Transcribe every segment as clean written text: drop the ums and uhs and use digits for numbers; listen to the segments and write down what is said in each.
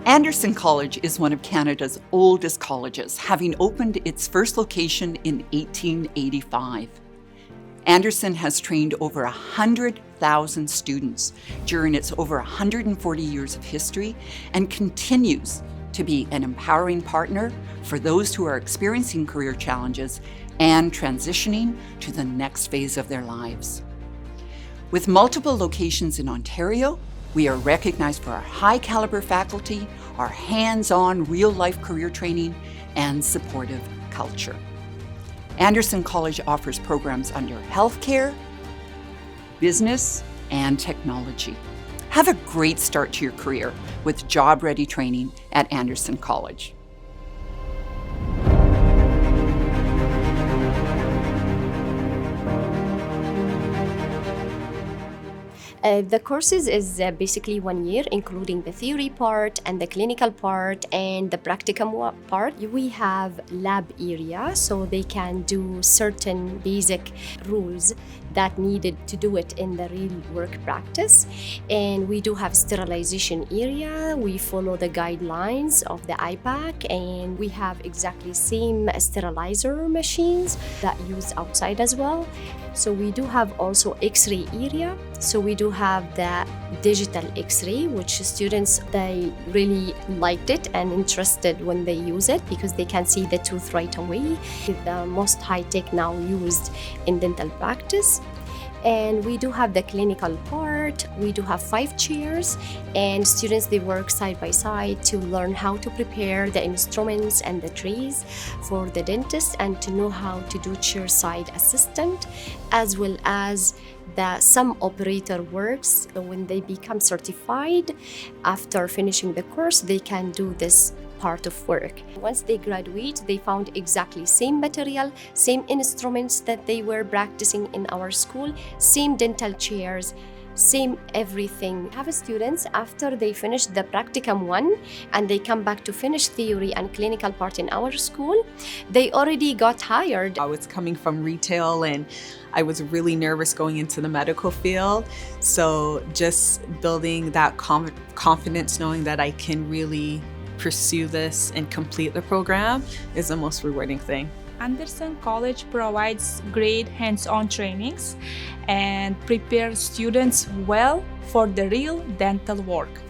Anderson College is one of Canada's oldest colleges, having opened its first location in 1885. Anderson has trained over 100,000 students during its over 140 years of history and continues to be an empowering partner for those who are experiencing career challenges and transitioning to the next phase of their lives. With multiple locations in Ontario, we are recognized for our high-caliber faculty, our hands-on, real-life career training, and supportive culture. Anderson College offers programs under healthcare, business, and technology. Have a great start to your career with job-ready training at Anderson College. The courses is basically 1 year, including the theory part and the clinical part and the practicum part. We have lab area, so they can do certain basic rules that needed to do it in the real work practice. And we do have sterilization area. We follow the guidelines of the IPAC, and we have exactly same sterilizer machines that use outside as well. So we do have also X-ray area. So we do have the digital X-ray, which students, they really liked it and interested when they use it because they can see the tooth right away. The most high-tech now used in dental practice. And we do have the clinical part. We do have 5 chairs, and students, they work side by side to learn how to prepare the instruments and the trays for the dentist and to know how to do chair-side assistant, as well as some operator works. So when they become certified after finishing the course, they can do this part of work. Once they graduate, they found exactly same material, same instruments that they were practicing in our school, same dental chairs, same everything. Have students, after they finish the practicum 1 and they come back to finish theory and clinical part in our school, they already got hired. I was coming from retail and I was really nervous going into the medical field. So just building that confidence, knowing that I can really pursue this and complete the program is the most rewarding thing. Anderson College provides great hands-on trainings and prepares students well for the real dental work.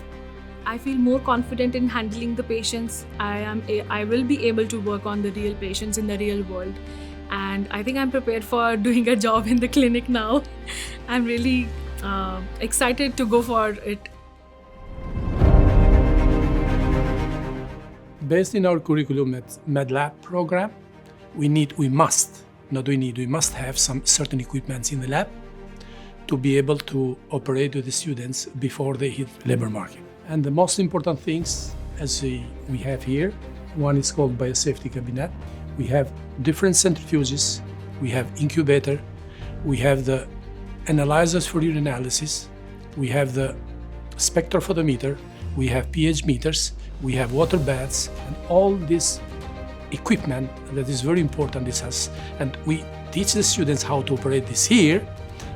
I feel more confident in handling the patients. I will be able to work on the real patients in the real world. And I think I'm prepared for doing a job in the clinic now. I'm really excited to go for it. Based in our curriculum at MedLab program, we must have some certain equipments in the lab to be able to operate with the students before they hit labor market. And the most important things, as we have here, one is called biosafety cabinet. We have different centrifuges, we have incubator, we have the analyzers for urinalysis, we have the spectrophotometer, we have pH meters, we have water baths, and all this equipment that is very important is us. And we teach the students how to operate this here,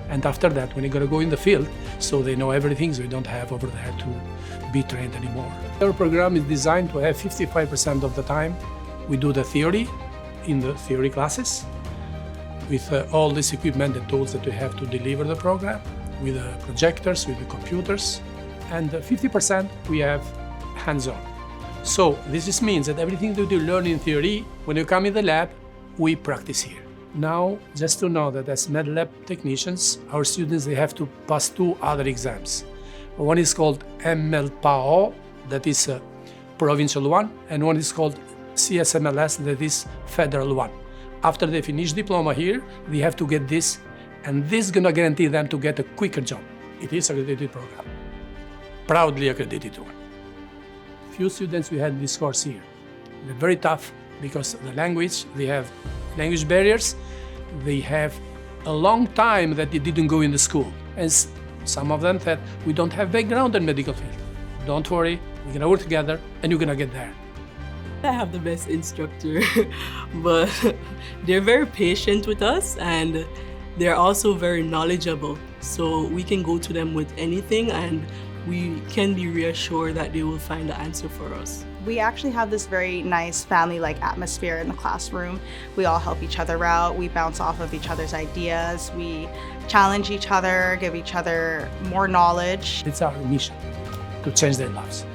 and after that, when you're gonna go in the field, so they know everything, so you don't have over there to be trained anymore. Our program is designed to have 55% of the time we do the theory in the theory classes with all this equipment and tools that we have to deliver the program, with the projectors, with the computers, and 50% we have hands-on. So this just means that everything that you learn in theory, when you come in the lab, we practice here. Now, just to know that as MedLab technicians, our students, they have to pass 2 other exams. One is called MLPAO, that is a provincial one, and one is called CSMLS, that is federal one. After they finish diploma here, they have to get this, and this is gonna guarantee them to get a quicker job. It is an accredited program, proudly accredited one. Few students we had this course here. They're very tough because the language, they have language barriers, they have a long time that they didn't go in the school. And some of them said, we don't have background in medical field. Don't worry, we're gonna work together and you're gonna get there. I have the best instructor, but they're very patient with us and they're also very knowledgeable. So we can go to them with anything and we can be reassured that they will find the answer for us. We actually have this very nice family-like atmosphere in the classroom. We all help each other out. We bounce off of each other's ideas. We challenge each other, give each other more knowledge. It's our mission to change their lives.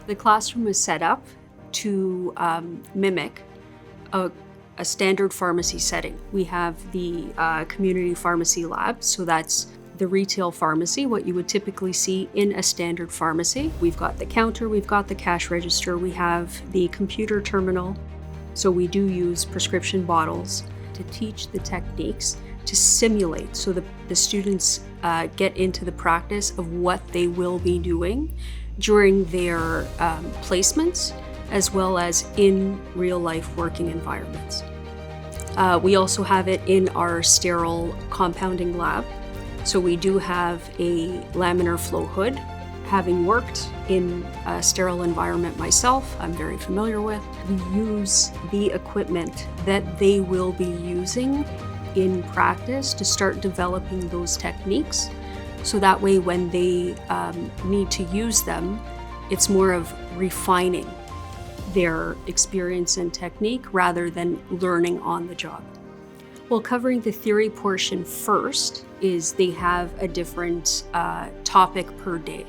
The classroom is set up to mimic a standard pharmacy setting. We have the community pharmacy lab, so that's the retail pharmacy, what you would typically see in a standard pharmacy. We've got the counter, we've got the cash register, we have the computer terminal. So we do use prescription bottles to teach the techniques to simulate, so the students get into the practice of what they will be doing during their placements, as well as in real life working environments. We also have it in our sterile compounding lab. So we do have a laminar flow hood. Having worked in a sterile environment myself, I'm very familiar with. We use the equipment that they will be using in practice to start developing those techniques. So that way when they need to use them, it's more of refining their experience and technique rather than learning on the job. Well, covering the theory portion first is they have a different topic per day.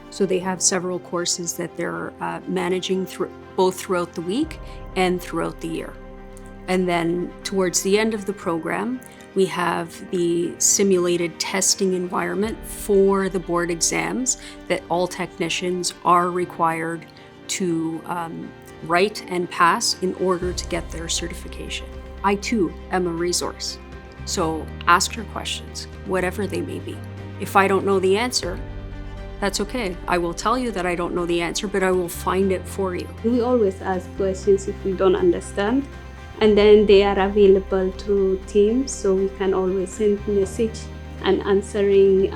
So they have several courses that they're managing both throughout the week and throughout the year. And then towards the end of the program, we have the simulated testing environment for the board exams that all technicians are required to write and pass in order to get their certification. I too am a resource, so ask your questions, whatever they may be. If I don't know the answer, that's okay. I will tell you that I don't know the answer, but I will find it for you. We always ask questions if we don't understand, and then they are available through Teams, so we can always send message and answering,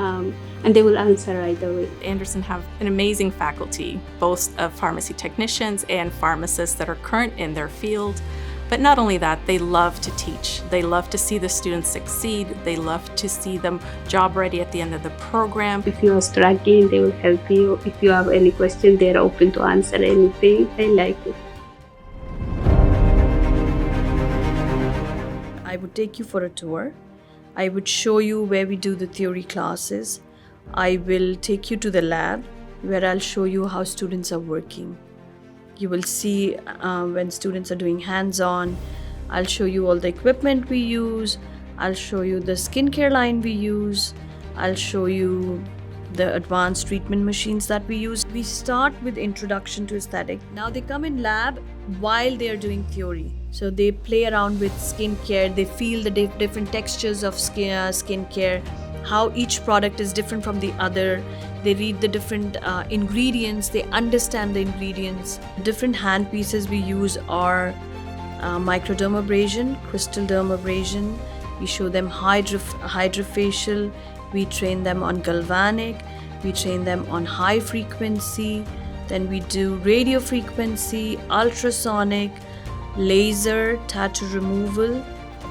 and they will answer right away. Anderson have an amazing faculty, both of pharmacy technicians and pharmacists that are current in their field. But not only that, they love to teach. They love to see the students succeed. They love to see them job ready at the end of the program. If you are struggling, they will help you. If you have any question, they are open to answer anything. I like it. I would take you for a tour. I would show you where we do the theory classes. I will take you to the lab where I'll show you how students are working. You will see when students are doing hands-on. I'll show you all the equipment we use. I'll show you the skincare line we use. I'll show you the advanced treatment machines that we use. We start with introduction to aesthetic. Now they come in lab while they are doing theory. So they play around with skincare. They feel the different textures of skincare, how each product is different from the other. They read the different ingredients, they understand the ingredients. Different hand pieces we use are microdermabrasion, crystal dermabrasion. We show them hydrofacial. We train them on galvanic. We train them on high frequency. Then we do radio frequency, ultrasonic, laser, tattoo removal,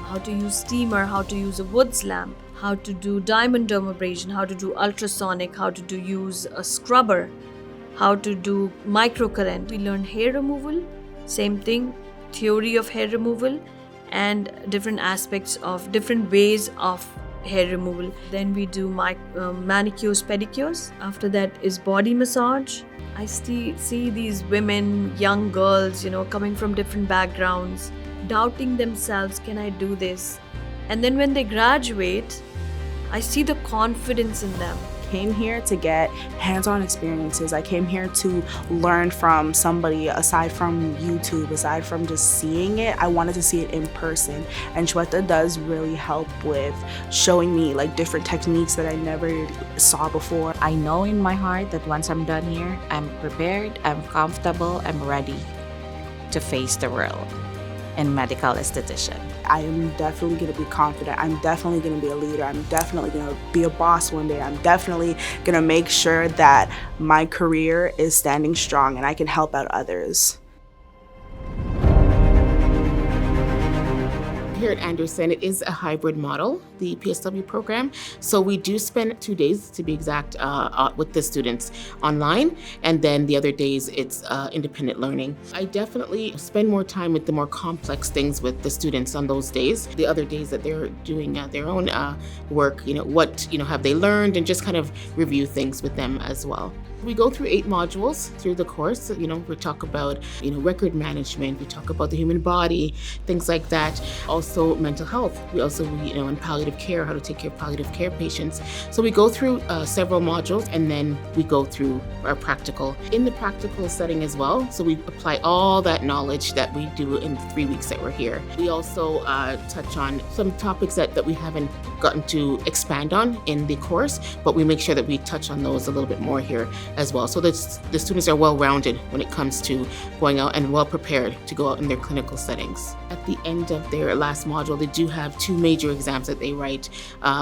how to use steamer, how to use a woods lamp, how to do diamond dermabrasion, how to do ultrasonic, how to use a scrubber, how to do microcurrent. We learn hair removal, same thing, theory of hair removal and different aspects of different ways of hair removal. Then we do manicures, pedicures. After that is body massage. I see these women, young girls, coming from different backgrounds, doubting themselves, can I do this? And then when they graduate, I see the confidence in them. I came here to get hands-on experiences. I came here to learn from somebody aside from YouTube, aside from just seeing it. I wanted to see it in person. And Shweta does really help with showing me different techniques that I never saw before. I know in my heart that once I'm done here, I'm prepared, I'm comfortable, I'm ready to face the world in medical esthetician. I am definitely going to be confident. I'm definitely going to be a leader. I'm definitely going to be a boss one day. I'm definitely going to make sure that my career is standing strong and I can help out others. here at Anderson, it is a hybrid model, the PSW program. So we do spend 2 days, to be exact, with the students online, and then the other days it's independent learning. I definitely spend more time with the more complex things with the students on those days. The other days that they're doing their own work, what have they learned, and just kind of review things with them as well. We go through 8 modules through the course. We talk about, record management, we talk about the human body, things like that. Also mental health. We also, and palliative care, how to take care of palliative care patients. So we go through several modules, and then we go through our practical. In the practical setting as well, so we apply all that knowledge that we do in the 3 weeks that we're here. We also touch on some topics that we haven't gotten to expand on in the course, but we make sure that we touch on those a little bit more here as well. So the students are well-rounded when it comes to going out and well-prepared to go out in their clinical settings. At the end of their last module, they do have 2 major exams that they write,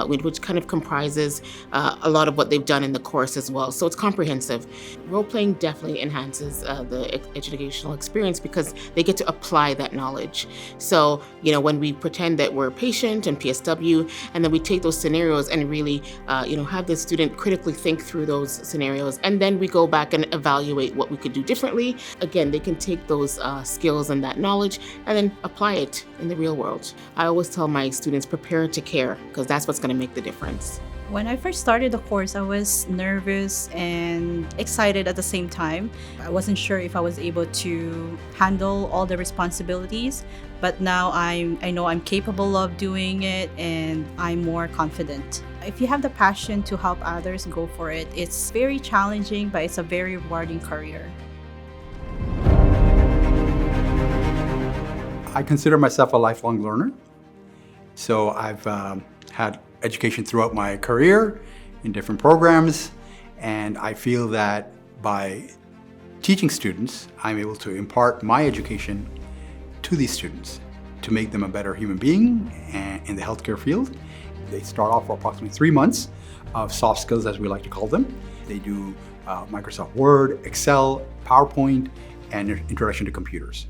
which kind of comprises a lot of what they've done in the course as well. So it's comprehensive. Role-playing definitely enhances the educational experience because they get to apply that knowledge. So, when we pretend that we're a patient and PSW, and then we take those scenarios and really, have the student critically think through those scenarios, and then we go back and evaluate what we could do differently. Again, they can take those skills and that knowledge and then apply it in the real world. I always tell my students, prepare to care, because that's what's going to make the difference. When I first started the course, I was nervous and excited at the same time. I wasn't sure if I was able to handle all the responsibilities, but now I know I'm capable of doing it, and I'm more confident. If you have the passion to help others, go for it. It's very challenging, but it's a very rewarding career. I consider myself a lifelong learner. So I've had education throughout my career in different programs, and I feel that by teaching students, I'm able to impart my education to these students to make them a better human being in the healthcare field. They start off for approximately 3 months of soft skills, as we like to call them. They do Microsoft Word, Excel, PowerPoint, and introduction to computers.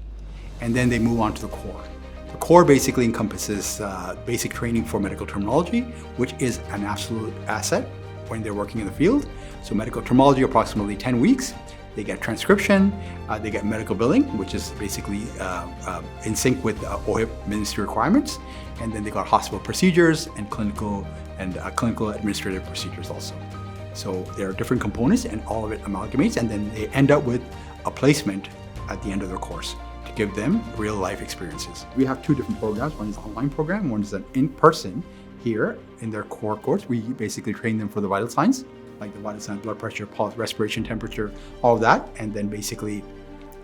And then they move on to the core. The core basically encompasses basic training for medical terminology, which is an absolute asset when they're working in the field. So medical terminology, approximately 10 weeks. They get transcription, they get medical billing, which is basically in sync with OHIP ministry requirements. And then they got hospital procedures and clinical administrative procedures also. So there are different components, and all of it amalgamates, and then they end up with a placement at the end of their course to give them real life experiences. We have 2 different programs. One is an online program, one is an in-person here in their core course. We basically train them for the vital signs, like the vital signs, blood pressure, pulse, respiration, temperature, all of that. And then basically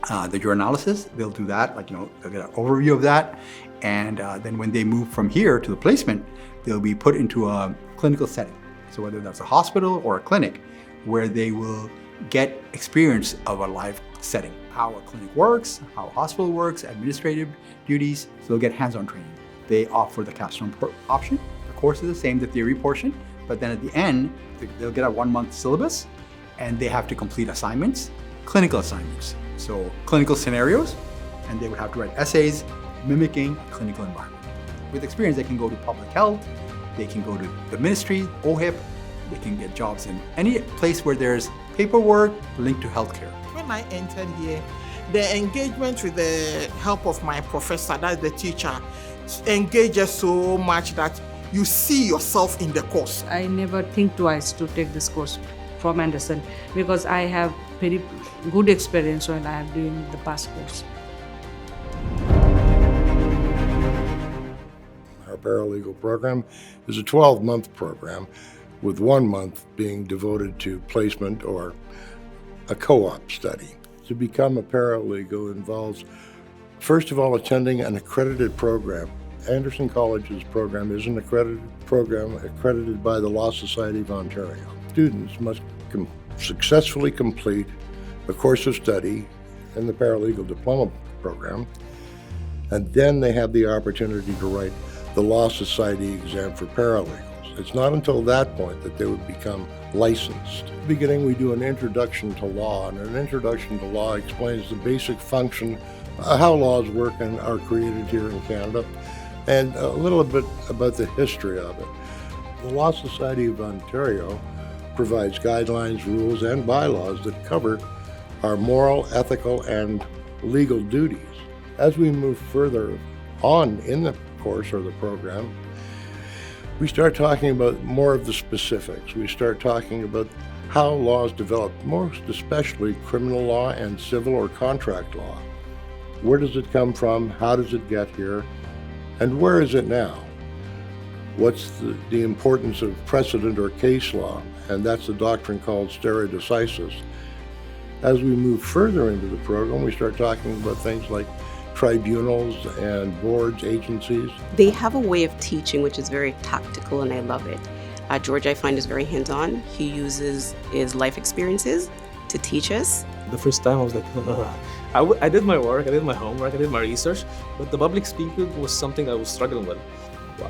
the urinalysis, they'll do that, they'll get an overview of that. And then when they move from here to the placement, they'll be put into a clinical setting. So whether that's a hospital or a clinic, where they will get experience of a live setting, how a clinic works, how a hospital works, administrative duties. So they'll get hands-on training. They opt for the capstone option. The course is the same, the theory portion, but then at the end, they'll get a 1-month syllabus, and they have to complete assignments, clinical assignments. So clinical scenarios, and they would have to write essays mimicking a clinical environment. With experience, they can go to public health, they can go to the ministry, OHIP, they can get jobs in any place where there's paperwork linked to healthcare. When I entered here, the engagement with the help of my professor, that's the teacher, engages so much that you see yourself in the course. I never think twice to take this course from Anderson because I have very good experience when I am doing the past course. Our paralegal program is a 12-month program, with 1 month being devoted to placement or a co-op study. To become a paralegal involves, first of all, attending an accredited program. Anderson College's program is an accredited program accredited by the Law Society of Ontario. Students must successfully complete a course of study in the paralegal diploma program, and then they have the opportunity to write the Law Society exam for paralegals. It's not until that point that they would become licensed. At the beginning, we do an introduction to law, and an introduction to law explains the basic function, how laws work and are created here in Canada, And a little bit about the history of it. The Law Society of Ontario provides guidelines, rules, and bylaws that cover our moral, ethical, and legal duties. As we move further on in the course or the program, we start talking about more of the specifics. We start talking about how laws develop, most especially criminal law and civil or contract law. Where does it come from? How does it get here? And where is it now? What's the importance of precedent or case law? And that's a doctrine called stare decisis. As we move further into the program, we start talking about things like tribunals and boards, agencies. They have a way of teaching which is very tactical, and I love it. George, I find, is very hands-on. He uses his life experiences to teach us. The first time I was like, I did my work, I did my homework, I did my research, but the public speaking was something I was struggling with.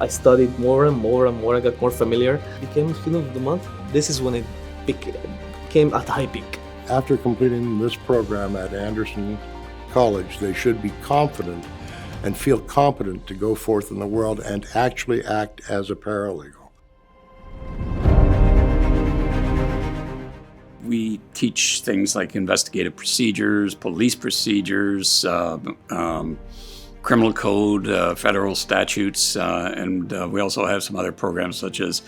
I studied more and more and more, I got more familiar. Became Student of the Month. This is when it became at a high peak. After completing this program at Anderson College, they should be confident and feel competent to go forth in the world and actually act as a paralegal. We teach things like investigative procedures, police procedures, criminal code, federal statutes, and we also have some other programs such as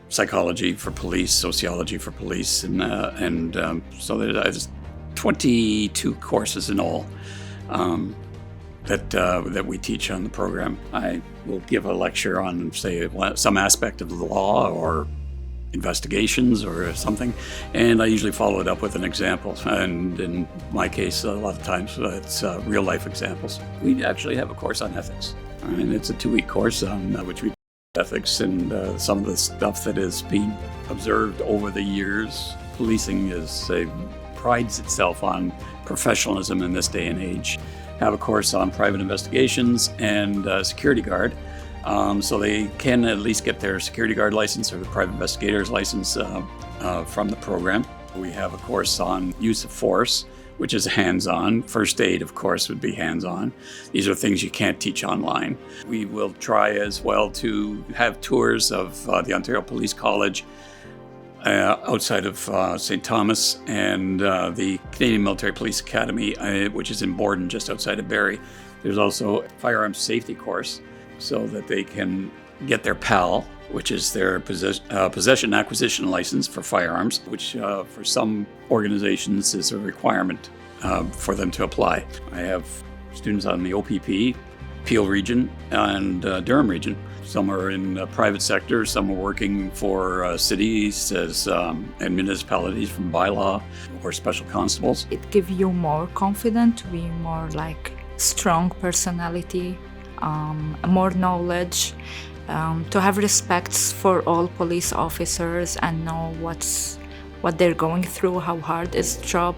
psychology for police, sociology for police, and so there's 22 courses in all that we teach on the program. I will give a lecture on, say, some aspect of the law or investigations or something, and I usually follow it up with an example. And in my case, a lot of times it's real life examples. We actually have a course on ethics, and it's a 2-week course on which we ethics and some of the stuff that has been observed over the years. Policing prides itself on professionalism in this day and age. Have a course on private investigations and security guard. So they can at least get their security guard license or the private investigator's license from the program. We have a course on use of force, which is hands-on. First aid, of course, would be hands-on. These are things you can't teach online. We will try as well to have tours of the Ontario Police College outside of St. Thomas and the Canadian Military Police Academy, which is in Borden, just outside of Barrie. There's also a firearms safety course, so that they can get their PAL, which is their possession acquisition license for firearms, which for some organizations is a requirement for them to apply. I have students on the OPP, Peel region, and Durham region. Some are in the private sector, some are working for cities and municipalities from bylaw or special constables. It gives you more confidence to be more like strong personality, more knowledge, to have respect for all police officers and know what they're going through, how hard this job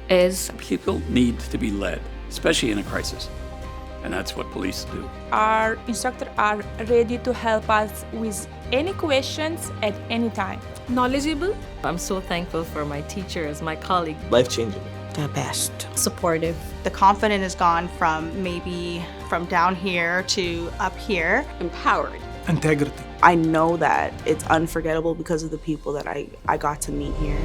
is. People need to be led, especially in a crisis, and that's what police do. Our instructors are ready to help us with any questions at any time. Knowledgeable. I'm so thankful for my teachers, my colleagues. Life-changing. The best. Supportive. The confidence has gone from down here to up here. Empowered. Integrity. I know that it's unforgettable because of the people that I got to meet here.